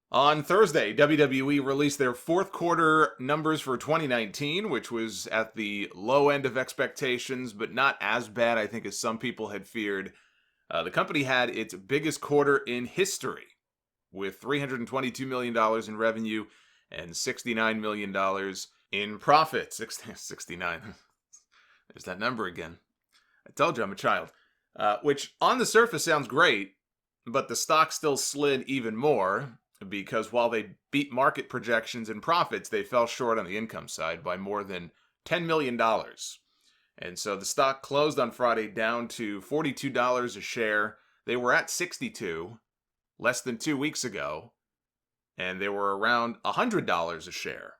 On Thursday, WWE released their fourth quarter numbers for 2019, which was at the low end of expectations, but not as bad, I think, as some people had feared. The company had its biggest quarter in history, with $322 million in revenue and $69 million in profit. 69. There's that number again. I told you I'm a child. Which on the surface sounds great, but the stock still slid even more because while they beat market projections and profits, they fell short on the income side by more than $10 million. And so the stock closed on Friday down to $42 a share. They were at 62 less than 2 weeks ago, and they were around $100 a share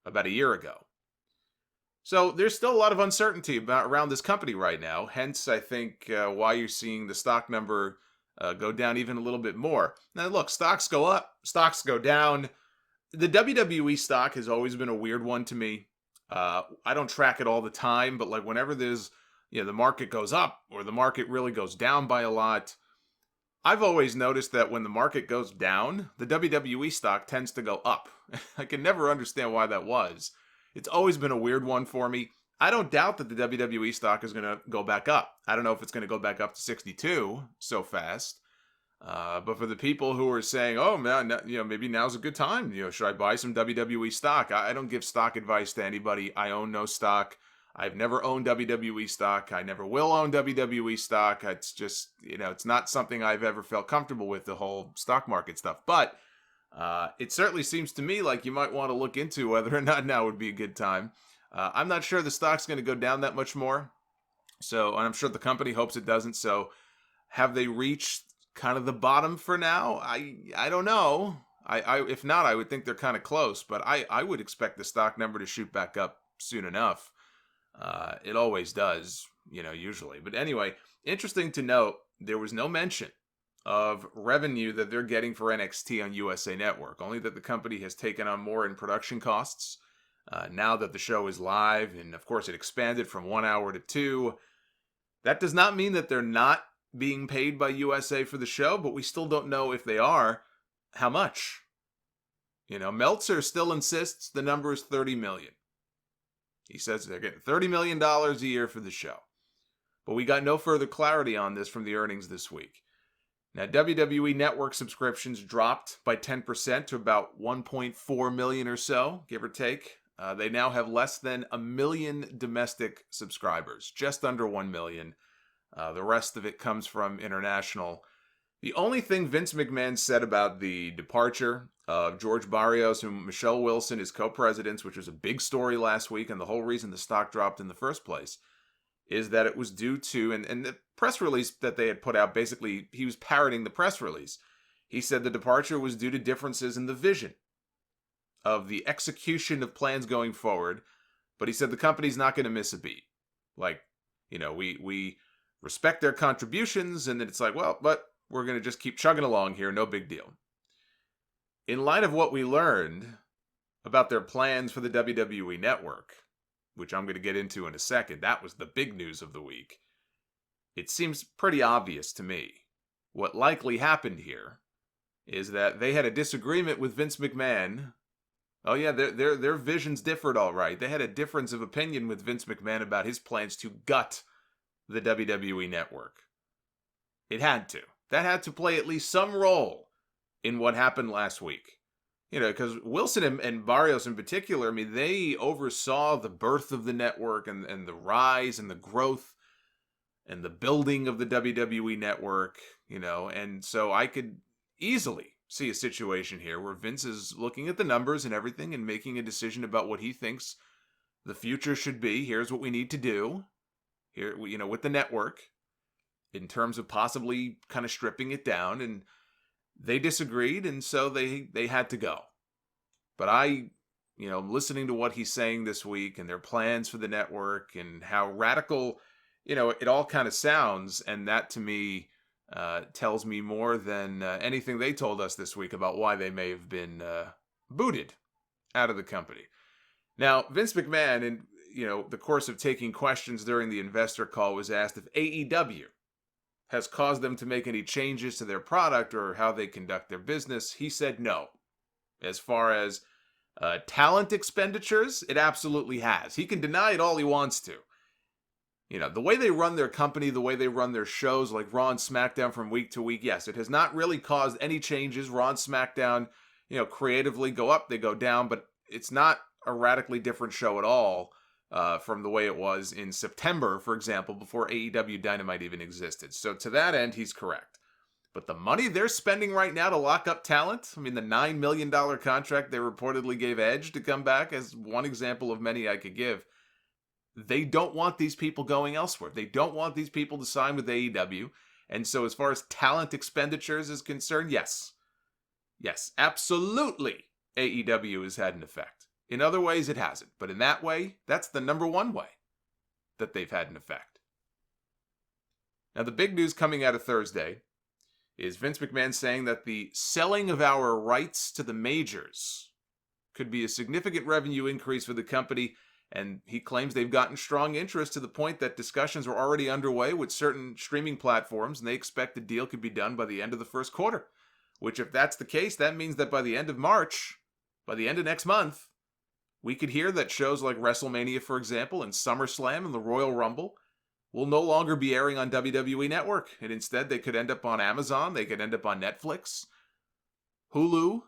about a year ago. So there's still a lot of uncertainty around this company right now. Hence, I think why you're seeing the stock number go down even a little bit more. Now, look, stocks go up, stocks go down. The WWE stock has always been a weird one to me. I don't track it all the time, but like whenever there's, the market goes up or the market really goes down by a lot, I've always noticed that when the market goes down, the WWE stock tends to go up. I can never understand why that was. It's always been a weird one for me. I don't doubt that the WWE stock is going to go back up. I don't know if it's going to go back up to 62 so fast. But for the people who are saying, "Oh man, maybe now's a good time. Should I buy some WWE stock?" I don't give stock advice to anybody. I own no stock. I've never owned WWE stock. I never will own WWE stock. It's just, it's not something I've ever felt comfortable with, the whole stock market stuff. But it certainly seems to me like you might want to look into whether or not now would be a good time. I'm not sure the stock's going to go down that much more. And I'm sure the company hopes it doesn't. So have they reached kind of the bottom for now? I don't know. If not, I would think they're kind of close. But I would expect the stock number to shoot back up soon enough. It always does, usually. But anyway, interesting to note, there was no mention of revenue that they're getting for NXT on USA Network, only that the company has taken on more in production costs now that the show is live. And of course, it expanded from 1 hour to 2. That does not mean that they're not being paid by USA for the show, but we still don't know if they are, how much. Meltzer still insists the number is $30 million. He says they're getting $30 million a year for the show. But we got no further clarity on this from the earnings this week. Now, WWE Network subscriptions dropped by 10% to about 1.4 million or so, give or take. They now have less than 1 million domestic subscribers, just under 1 million. The rest of it comes from international. The only thing Vince McMahon said about the departure of George Barrios and Michelle Wilson as co-presidents, which was a big story last week, and the whole reason the stock dropped in the first place, is that it was due to, and the press release that they had put out, basically, he was parroting the press release. He said the departure was due to differences in the vision of the execution of plans going forward, but he said the company's not going to miss a beat. We respect their contributions, and then it's like, well, but we're going to just keep chugging along here, no big deal. In light of what we learned about their plans for the WWE Network, which I'm going to get into in a second, that was the big news of the week, it seems pretty obvious to me. What likely happened here is that they had a disagreement with Vince McMahon. Oh yeah, their visions differed all right. They had a difference of opinion with Vince McMahon about his plans to gut the WWE Network. It had to. That had to play at least some role in what happened last week. Because Wilson and Barrios in particular, they oversaw the birth of the network and the rise and the growth and the building of the WWE Network, and so I could easily see a situation here where Vince is looking at the numbers and everything and making a decision about what he thinks the future should be. Here's what we need to do here, with the network in terms of possibly kind of stripping it down, and they disagreed, and so they had to go. But listening to what he's saying this week and their plans for the network and how radical, it all kind of sounds, and that to me tells me more than anything they told us this week about why they may have been booted out of the company. Now, Vince McMahon, in the course of taking questions during the investor call, was asked if AEW has caused them to make any changes to their product or how they conduct their business. He said no. As far as talent expenditures, it absolutely has. He can deny it all he wants to. You know, the way they run their company, the way they run their shows like Raw and SmackDown from week to week, yes, it has not really caused any changes. Raw and SmackDown, creatively go up, they go down, but it's not a radically different show at all from the way it was in September, for example, before AEW Dynamite even existed. So to that end, he's correct. But the money they're spending right now to lock up talent, I mean, the $9 million contract they reportedly gave Edge to come back, as one example of many I could give, they don't want these people going elsewhere. They don't want these people to sign with AEW. And so as far as talent expenditures is concerned, yes, absolutely, AEW has had an effect. In other ways, it hasn't. But in that way, that's the number one way that they've had an effect. Now, the big news coming out of Thursday is Vince McMahon saying that the selling of our rights to the majors could be a significant revenue increase for the company, and he claims they've gotten strong interest to the point that discussions are already underway with certain streaming platforms, and they expect the deal could be done by the end of the first quarter. Which, if that's the case, that means that by the end of March, by the end of next month, we could hear that shows like WrestleMania, for example, and SummerSlam and the Royal Rumble will no longer be airing on WWE Network, and instead they could end up on Amazon, they could end up on Netflix, Hulu,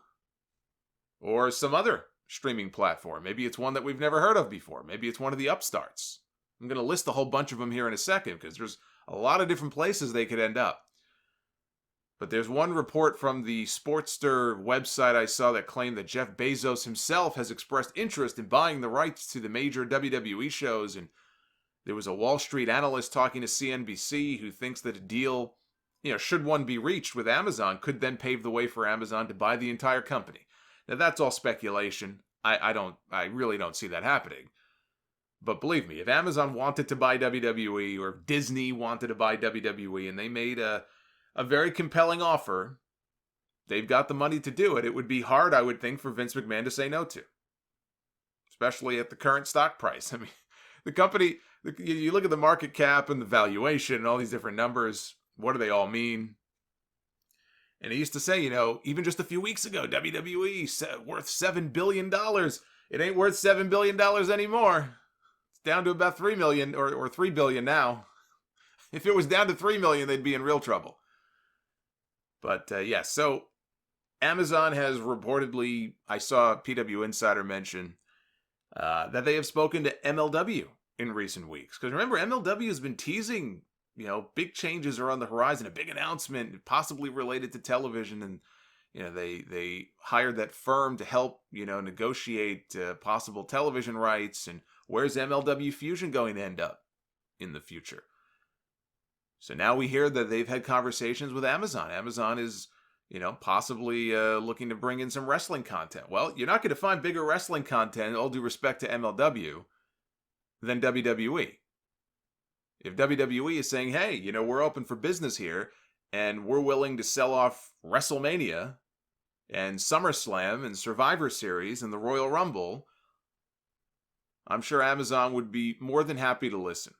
or some other streaming platform. Maybe it's one that we've never heard of before. Maybe it's one of the upstarts. I'm going to list a whole bunch of them here in a second because there's a lot of different places they could end up. But there's one report from the Sportster website I saw that claimed that Jeff Bezos himself has expressed interest in buying the rights to the major WWE shows, and there was a Wall Street analyst talking to CNBC who thinks that a deal, should one be reached with Amazon, could then pave the way for Amazon to buy the entire company. Now, that's all speculation. I really don't see that happening. But believe me, if Amazon wanted to buy WWE, or if Disney wanted to buy WWE, and they made a very compelling offer, they've got the money to do it. It would be hard, I would think, for Vince McMahon to say no to. Especially at the current stock price. I mean, the company, you look at the market cap and the valuation and all these different numbers, what do they all mean? And he used to say, even just a few weeks ago, WWE worth $7 billion. It ain't worth $7 billion anymore. It's down to about $3 million or $3 billion now. If it was down to $3 million, they'd be in real trouble. But yes, so Amazon has reportedly, I saw PW Insider mention that they have spoken to MLW in recent weeks. Because remember, MLW has been teasing, big changes are on the horizon, a big announcement, possibly related to television. And, they hired that firm to help, negotiate possible television rights. And where's MLW Fusion going to end up in the future? So now we hear that they've had conversations with Amazon. Amazon is, possibly looking to bring in some wrestling content. Well, you're not going to find bigger wrestling content, all due respect to MLW, than WWE. If WWE is saying, hey, we're open for business here, and we're willing to sell off WrestleMania and SummerSlam and Survivor Series and the Royal Rumble, I'm sure Amazon would be more than happy to listen.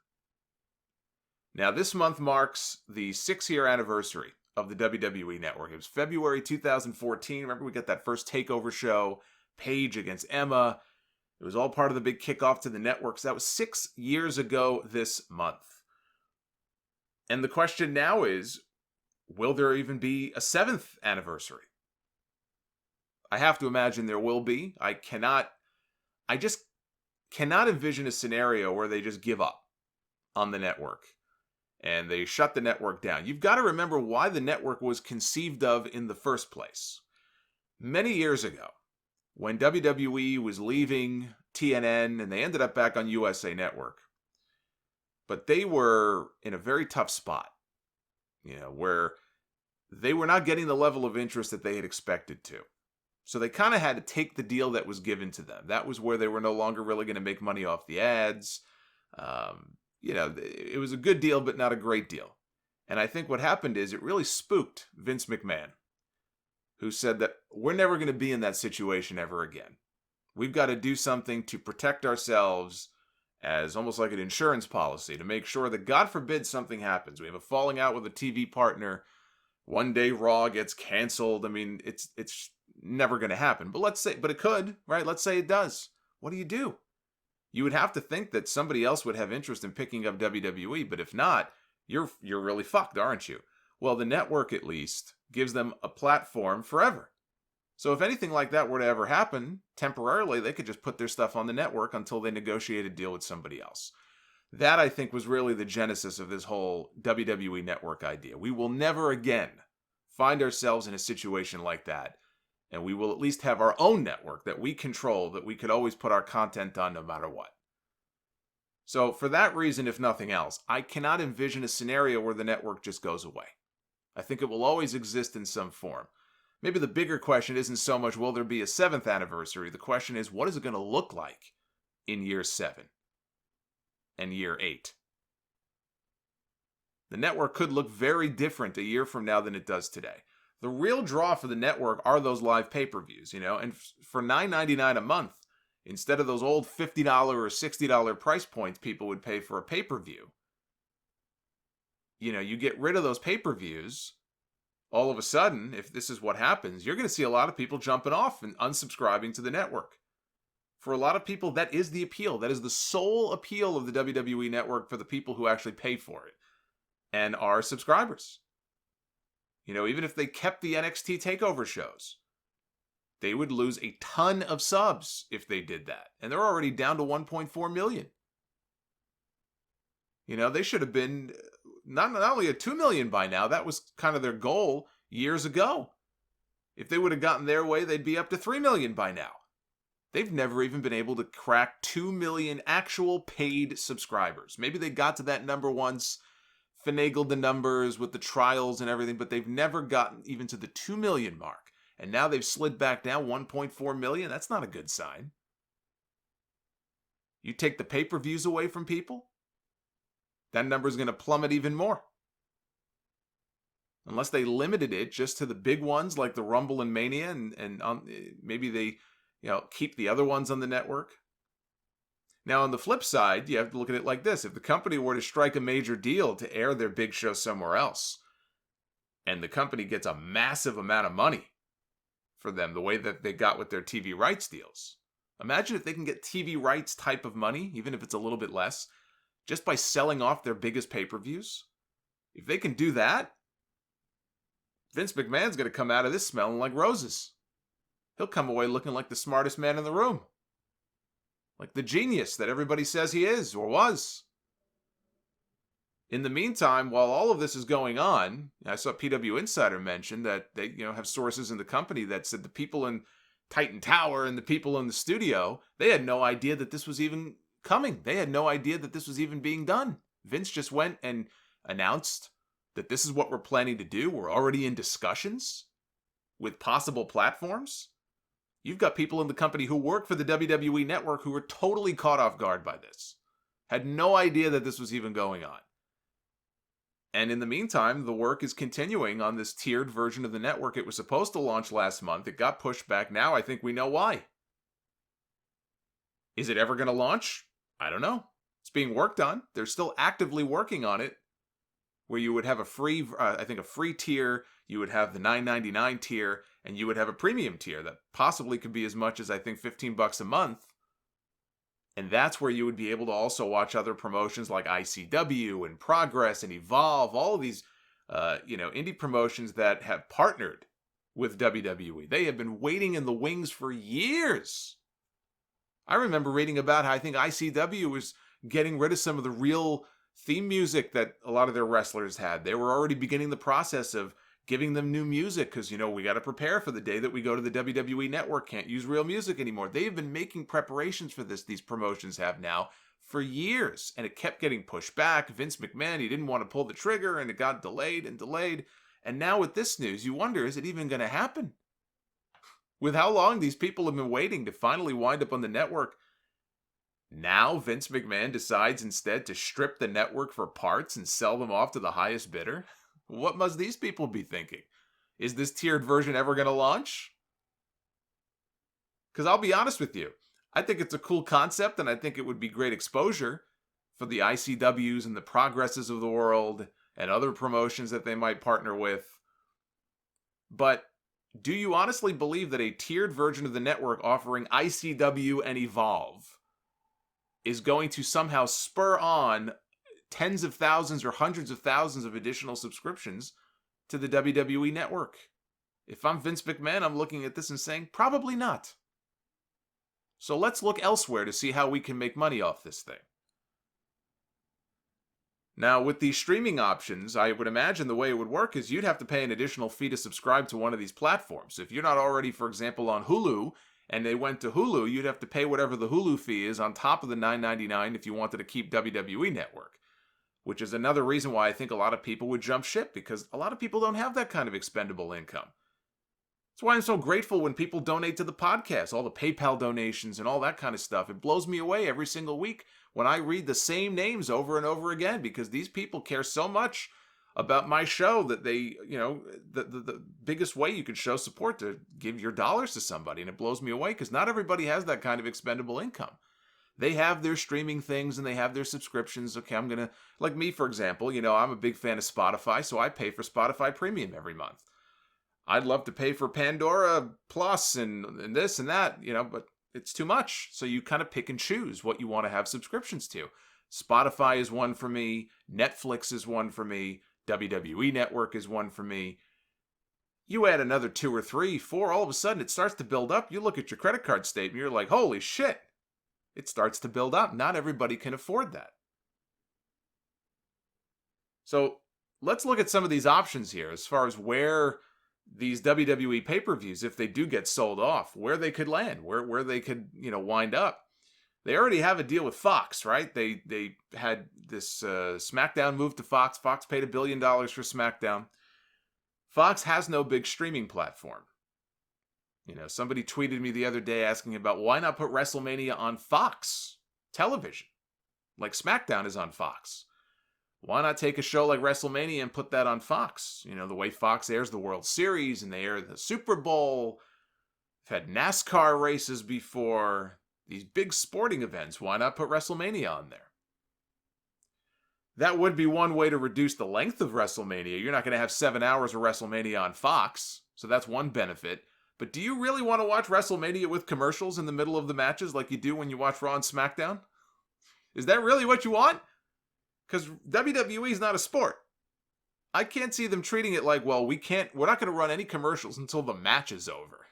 Now, this month marks the 6-year anniversary of the WWE Network. It was February 2014. Remember, we got that first takeover show, Paige against Emma. It was all part of the big kickoff to the networks. That was 6 years ago this month. And the question now is, will there even be a 7th anniversary? I have to imagine there will be. I just cannot envision a scenario where they just give up on the network and they shut the network down. You've got to remember why the network was conceived of in the first place. Many years ago, when WWE was leaving TNN and they ended up back on USA Network, but they were in a very tough spot, where they were not getting the level of interest that they had expected to. So they kind of had to take the deal that was given to them. That was where they were no longer really going to make money off the ads. It was a good deal, but not a great deal. And I think what happened is it really spooked Vince McMahon, who said that we're never going to be in that situation ever again. We've got to do something to protect ourselves as almost like an insurance policy to make sure that, God forbid, something happens. We have a falling out with a TV partner. One day Raw gets canceled. I mean, it's never going to happen. But it could, right? Let's say it does. What do? You would have to think that somebody else would have interest in picking up WWE, but if not, you're really fucked, aren't you? Well, the network at least gives them a platform forever. So if anything like that were to ever happen, temporarily, they could just put their stuff on the network until they negotiate a deal with somebody else. That, I think, was really the genesis of this whole WWE Network idea. We will never again find ourselves in a situation like that, and we will at least have our own network that we control, that we could always put our content on no matter what. So for that reason, if nothing else, I cannot envision a scenario where the network just goes away. I think it will always exist in some form. Maybe the bigger question isn't so much will there be a 7th anniversary, the question is what is it going to look like in year 7 and year 8? The network could look very different a year from now than it does today. The real draw for the network are those live pay-per-views, and for $9.99 a month, instead of those old $50 or $60 price points people would pay for a pay-per-view, you get rid of those pay-per-views. All of a sudden, if this is what happens, you're going to see a lot of people jumping off and unsubscribing to the network. For a lot of people, that is the appeal. That is the sole appeal of the WWE Network for the people who actually pay for it and are subscribers. Even if they kept the NXT TakeOver shows, they would lose a ton of subs if they did that. And they're already down to 1.4 million. They should have been not only at 2 million by now, that was kind of their goal years ago. If they would have gotten their way, they'd be up to 3 million by now. They've never even been able to crack 2 million actual paid subscribers. Maybe they got to that number once, finagled the numbers with the trials and everything, but they've never gotten even to the 2 million mark. And now they've slid back down 1.4 million. That's not a good sign. You take the pay-per-views away from people, that number is going to plummet even more. Unless they limited it just to the big ones like the Rumble and Mania, and maybe they keep the other ones on the network. Now, on the flip side, you have to look at it like this. If the company were to strike a major deal to air their big show somewhere else, and the company gets a massive amount of money for them, the way that they got with their TV rights deals. Imagine if they can get TV rights type of money, even if it's a little bit less, just by selling off their biggest pay-per-views. If they can do that, Vince McMahon's going to come out of this smelling like roses. He'll come away looking like the smartest man in the room. Like the genius that everybody says he is or was. In the meantime, while all of this is going on, I saw PW Insider mention that they have sources in the company that said the people in Titan Tower and the people in the studio, they had no idea that this was even coming. They had no idea that this was even being done. Vince just went and announced that this is what we're planning to do. We're already in discussions with possible platforms. You've got people in the company who work for the WWE Network who were totally caught off guard by this. Had no idea that this was even going on. And in the meantime, the work is continuing on this tiered version of the network. It was supposed to launch last month. It got pushed back. Now I think we know why. Is it ever going to launch? I don't know. It's being worked on. They're still actively working on it. Where you would have a free tier, you would have the $9.99 tier, and you would have a premium tier that possibly could be as much as I think $15 a month. And that's where you would be able to also watch other promotions like ICW and Progress and Evolve, all of these indie promotions that have partnered with WWE. They have been waiting in the wings for years. I remember reading about how I think ICW was getting rid of some of the real theme music that a lot of their wrestlers had. They were already beginning the process of giving them new music because, we got to prepare for the day that we go to the WWE Network. Can't use real music anymore. They've been making preparations for this, these promotions have now, for years. And it kept getting pushed back. Vince McMahon, he didn't want to pull the trigger, and it got delayed and delayed. And now with this news, you wonder, is it even going to happen? With how long these people have been waiting to finally wind up on the network, now Vince McMahon decides instead to strip the network for parts and sell them off to the highest bidder? What must these people be thinking? Is this tiered version ever going to launch? Because I'll be honest with you, I think it's a cool concept, and I think it would be great exposure for the ICWs and the Progresses of the world and other promotions that they might partner with. But do you honestly believe that a tiered version of the network offering ICW and Evolve is going to somehow spur on tens of thousands or hundreds of thousands of additional subscriptions to the WWE network? If I'm Vince McMahon, I'm looking at this and saying, probably not. So let's look elsewhere to see how we can make money off this thing. Now, with these streaming options, I would imagine the way it would work is you'd have to pay an additional fee to subscribe to one of these platforms. If you're not already, for example, on Hulu, and they went to Hulu, you'd have to pay whatever the Hulu fee is on top of the $9.99 if you wanted to keep WWE Network, which is another reason why I think a lot of people would jump ship, because a lot of people don't have that kind of expendable income. That's why I'm so grateful when people donate to the podcast, all the PayPal donations and all that kind of stuff. It blows me away every single week when I read the same names over and over again, because these people care so much about my show that they, the biggest way you can show support to give your dollars to somebody. And it blows me away because not everybody has that kind of expendable income. They have their streaming things and they have their subscriptions. Okay, I'm going to, like me, for example, I'm a big fan of Spotify, so I pay for Spotify Premium every month. I'd love to pay for Pandora Plus and this and that, but it's too much. So you kind of pick and choose what you want to have subscriptions to. Spotify is one for me. Netflix is one for me. WWE Network is one for me. You add another 2 or 3, 4, all of a sudden it starts to build up. You look at your credit card statement, you're like, holy shit. It starts to build up. Not everybody can afford that. So let's look at some of these options here as far as where these WWE pay-per-views, if they do get sold off, where they could land, where they could, wind up. They already have a deal with Fox, right? They had this SmackDown move to Fox. Fox paid $1 billion for SmackDown. Fox has no big streaming platform. Somebody tweeted me the other day asking about why not put WrestleMania on Fox television, like SmackDown is on Fox. Why not take a show like WrestleMania and put that on Fox? The way Fox airs the World Series and they air the Super Bowl. They've had NASCAR races before. These big sporting events. Why not put WrestleMania on there? That would be one way to reduce the length of WrestleMania. You're not going to have 7 hours of WrestleMania on Fox. So that's one benefit. But do you really want to watch WrestleMania with commercials in the middle of the matches like you do when you watch Raw and SmackDown? Is that really what you want? Because WWE is not a sport. I can't see them treating it like, well, we're not going to run any commercials until the match is over.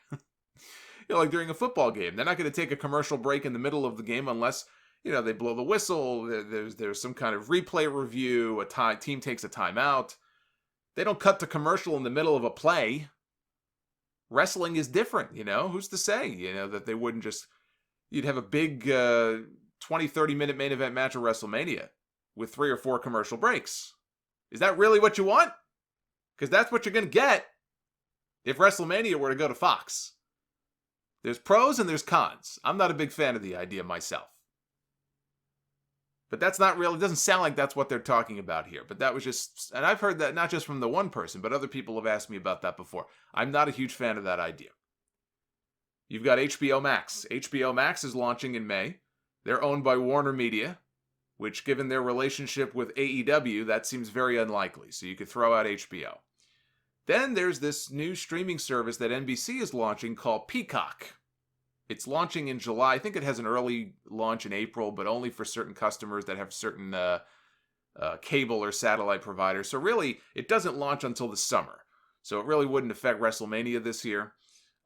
Like during a football game. They're not going to take a commercial break in the middle of the game unless, they blow the whistle, there's some kind of replay review, team takes a timeout. They don't cut the commercial in the middle of a play. Wrestling is different, Who's to say, that they wouldn't just... You'd have a big 20, 30-minute main event match of WrestleMania with 3 or 4 commercial breaks. Is that really what you want? Because that's what you're going to get if WrestleMania were to go to Fox. There's pros and there's cons. I'm not a big fan of the idea myself. But that's not real. It doesn't sound like that's what they're talking about here. But that was just, and I've heard that not just from the one person, but other people have asked me about that before. I'm not a huge fan of that idea. You've got HBO Max. HBO Max is launching in May. They're owned by Warner Media, which given their relationship with AEW, that seems very unlikely. So you could throw out HBO. Then there's this new streaming service that NBC is launching called Peacock. It's launching in July. I think it has an early launch in April, but only for certain customers that have certain cable or satellite providers. So really, it doesn't launch until the summer. So it really wouldn't affect WrestleMania this year.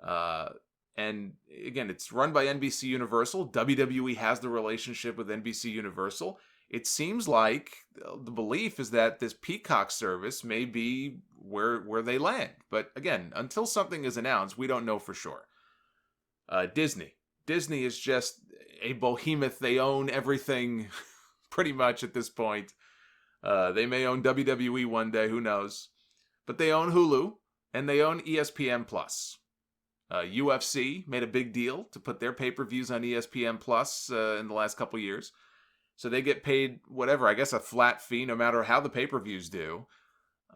And again, it's run by NBC Universal. WWE has the relationship with NBC Universal. It seems like the belief is that this Peacock service may be where they land. But again, until something is announced, we don't know for sure. Disney. Disney is just a behemoth. They own everything pretty much at this point. They may own WWE one day, who knows. But they own Hulu, and they own ESPN+. UFC made a big deal to put their pay-per-views on ESPN+ in the last couple years. So they get paid whatever, I guess a flat fee, no matter how the pay-per-views do.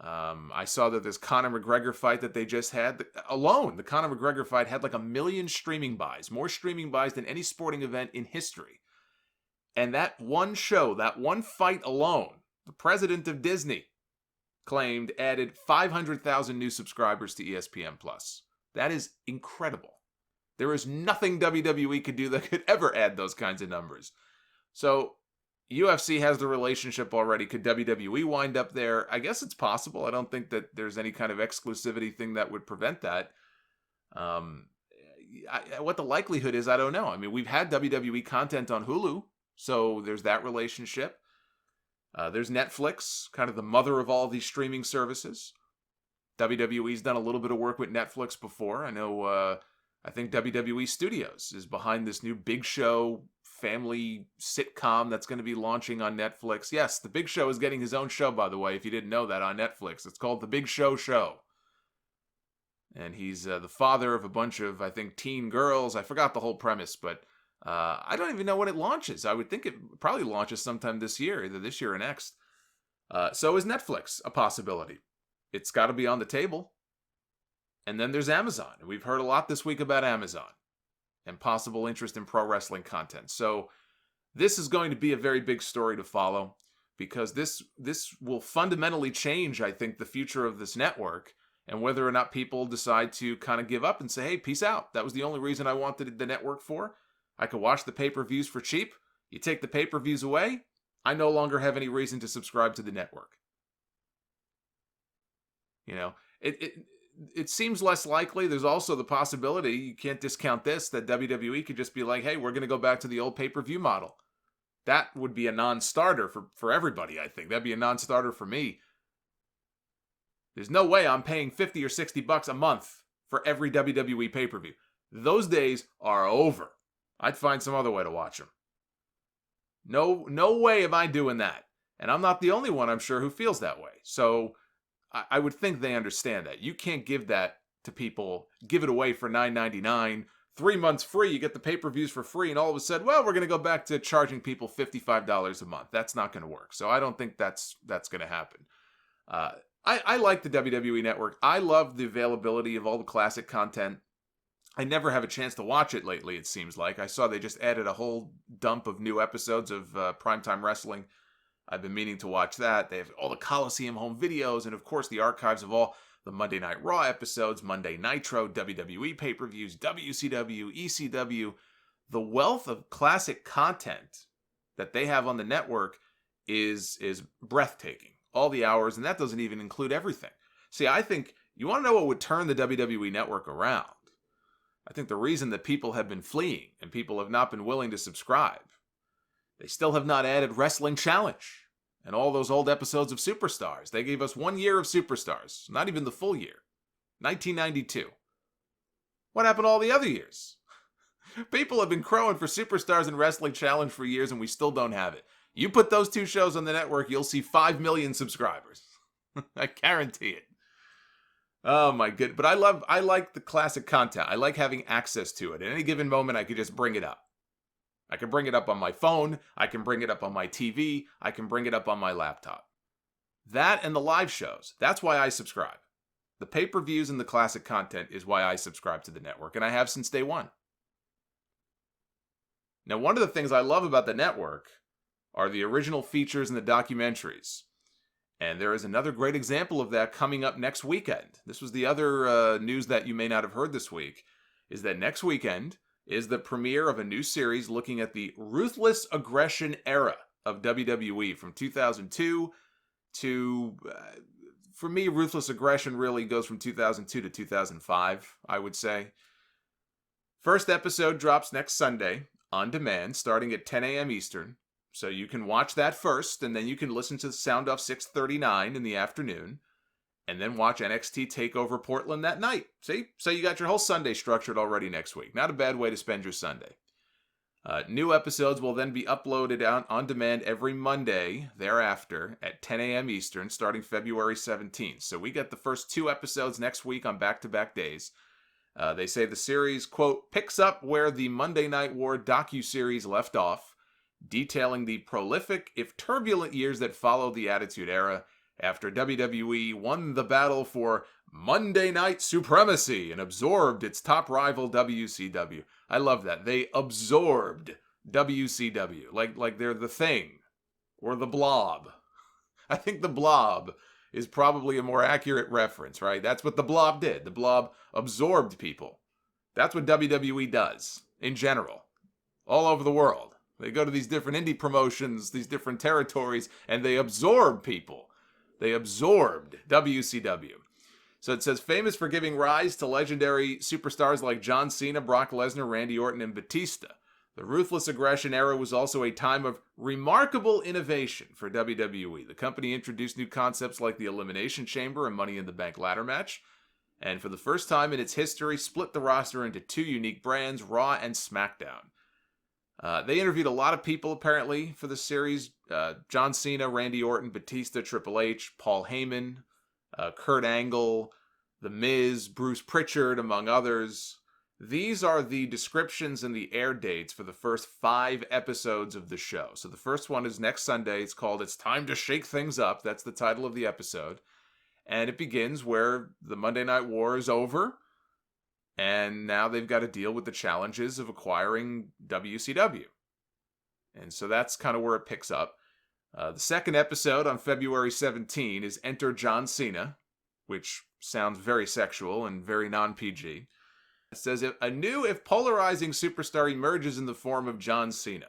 I saw that this Conor McGregor fight that they just had, alone, the Conor McGregor fight had like 1 million streaming buys, more streaming buys than any sporting event in history. And that one show, that one fight alone, the president of Disney claimed added 500,000 new subscribers to ESPN+. That is incredible. There is nothing WWE could do that could ever add those kinds of numbers. So UFC has the relationship already. Could WWE wind up there? I guess it's possible. I don't think that there's any kind of exclusivity thing that would prevent that. What the likelihood is, I don't know. I mean, we've had WWE content on Hulu, so there's that relationship. There's Netflix, kind of the mother of all these streaming services. WWE's done a little bit of work with Netflix before. I know, I think WWE Studios is behind this new Big Show family sitcom that's going to be launching on Netflix. Yes, the Big Show is getting his own show, by the way, if you didn't know that, on Netflix. It's called The Big Show Show. And he's the father of a bunch of, I think, teen girls. I forgot the whole premise, but I don't even know when it launches. I would think it probably launches sometime this year, either this year or next. So is Netflix a possibility? It's got to be on the table. And then there's Amazon. And we've heard a lot this week about Amazon and possible interest in pro wrestling content. So this is going to be a very big story to follow, because this will fundamentally change, I think, the future of this network, and whether or not people decide to kind of give up and say, hey, peace out. That was the only reason I wanted the network for. I could watch the pay-per-views for cheap. You take the pay-per-views away, I no longer have any reason to subscribe to the network. You know, it seems less likely. There's also the possibility, you can't discount this, that WWE could just be like, hey, we're going to go back to the old pay-per-view model. That would be a non-starter for everybody, I think. That'd be a non-starter for me. There's no way I'm paying $50 or $60 a month for every WWE pay-per-view. Those days are over. I'd find some other way to watch them. No way am I doing that. And I'm not the only one, I'm sure, who feels that way. So I would think they understand that. You can't give that to people, give it away for $9.99, 3 months free, you get the pay-per-views for free, and all of a sudden, well, we're going to go back to charging people $55 a month. That's not going to work. So I don't think that's going to happen. I like the WWE Network. I love the availability of all the classic content. I never have a chance to watch it lately, it seems like. I saw they just added a whole dump of new episodes of Primetime Wrestling. I've been meaning to watch that. They have all the Coliseum home videos, and of course the archives of all the Monday Night Raw episodes, Monday Nitro, WWE pay-per-views, WCW, ECW. The wealth of classic content that they have on the network is breathtaking. All the hours, and that doesn't even include everything. See, I think, you want to know what would turn the WWE Network around? I think the reason that people have been fleeing and people have not been willing to subscribe, they still have not added Wrestling Challenge and all those old episodes of Superstars. They gave us 1 year of Superstars, not even the full year. 1992. What happened to all the other years? People have been crowing for Superstars and Wrestling Challenge for years, and we still don't have it. You put those two shows on the network, you'll see 5 million subscribers. I guarantee it. Oh my goodness. But I like the classic content. I like having access to it. At any given moment, I could just bring it up. I can bring it up on my phone. I can bring it up on my TV. I can bring it up on my laptop. That and the live shows. That's why I subscribe. The pay-per-views and the classic content is why I subscribe to the network, and I have since day one. Now, one of the things I love about the network are the original features and the documentaries. And there is another great example of that coming up next weekend. This was the other news that you may not have heard this week, is that next weekend is the premiere of a new series looking at the Ruthless Aggression era of WWE from 2002 to, for me, Ruthless Aggression really goes from 2002 to 2005, I would say. First episode drops next Sunday on demand, starting at 10 a.m. Eastern. So you can watch that first, and then you can listen to the Sound Off 6:39 in the afternoon, and then watch NXT TakeOver Portland that night. See? So you got your whole Sunday structured already next week. Not a bad way to spend your Sunday. New episodes will then be uploaded on demand every Monday thereafter at 10 a.m. Eastern, starting February 17th. So we get the first 2 episodes next week on back-to-back days. They say the series, quote, picks up where the Monday Night War docuseries left off, detailing the prolific, if turbulent years that followed the Attitude Era after WWE won the battle for Monday Night Supremacy and absorbed its top rival WCW. I love that. They absorbed WCW, like they're the Thing or the Blob. I think the Blob is probably a more accurate reference, right? That's what the Blob did. The Blob absorbed people. That's what WWE does in general, all over the world. They go to these different indie promotions, these different territories, and they absorb people. They absorbed WCW. So it says, famous for giving rise to legendary superstars like John Cena, Brock Lesnar, Randy Orton, and Batista. The Ruthless Aggression era was also a time of remarkable innovation for WWE. The company introduced new concepts like the Elimination Chamber and Money in the Bank ladder match, and for the first time in its history, split the roster into two unique brands, Raw and SmackDown. They interviewed a lot of people, apparently, for the series. John Cena, Randy Orton, Batista, Triple H, Paul Heyman, Kurt Angle, The Miz, Bruce Pritchard, among others. These are the descriptions and the air dates for the first 5 episodes of the show. So the first one is next Sunday. It's called It's Time to Shake Things Up. That's the title of the episode. And it begins where the Monday Night War is over. And now they've got to deal with the challenges of acquiring WCW. And so that's kind of where it picks up. The second episode on February 17 is Enter John Cena, which sounds very sexual and very non-PG. It says, a new, if polarizing superstar emerges in the form of John Cena.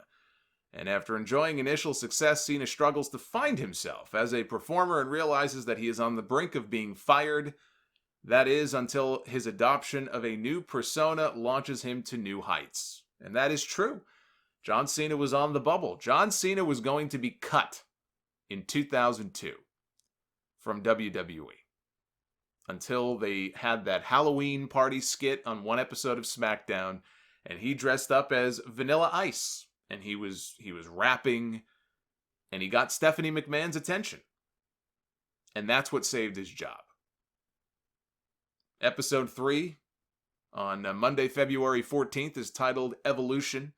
And after enjoying initial success, Cena struggles to find himself as a performer and realizes that he is on the brink of being fired. That is, until his adoption of a new persona launches him to new heights. And that is true. John Cena was on the bubble. John Cena was going to be cut in 2002 from WWE. Until they had that Halloween party skit on one episode of SmackDown, and he dressed up as Vanilla Ice, and he was rapping, and he got Stephanie McMahon's attention. And that's what saved his job. Episode 3 on Monday, February 14th is titled Evolution,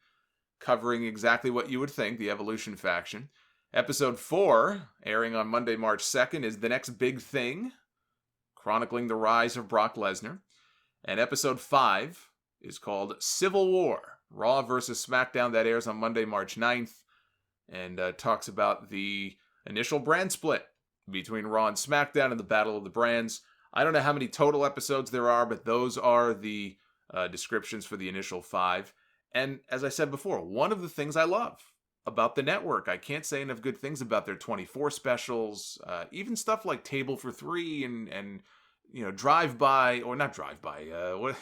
covering exactly what you would think, the Evolution faction. Episode 4, airing on Monday, March 2nd, is The Next Big Thing, chronicling the rise of Brock Lesnar. And episode 5 is called Civil War, Raw versus SmackDown. That airs on Monday, March 9th, and talks about the initial brand split between Raw and SmackDown and the Battle of the Brands. I don't know how many total episodes there are, but those are the descriptions for the initial 5. And as I said before, one of the things I love about the network, I can't say enough good things about their 24 specials, even stuff like Table for 3 and you know, Drive-By, or not Drive-By,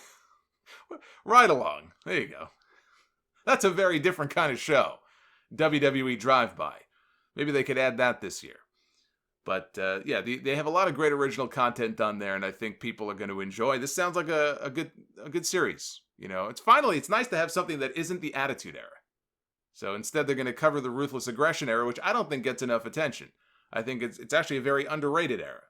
Ride Along. There you go. That's a very different kind of show. WWE Drive-By. Maybe they could add that this year. But yeah, they have a lot of great original content done there, and I think people are going to enjoy. This sounds like a good series. You know, it's nice to have something that isn't the Attitude Era. So instead, they're going to cover the Ruthless Aggression Era, which I don't think gets enough attention. I think it's actually a very underrated era.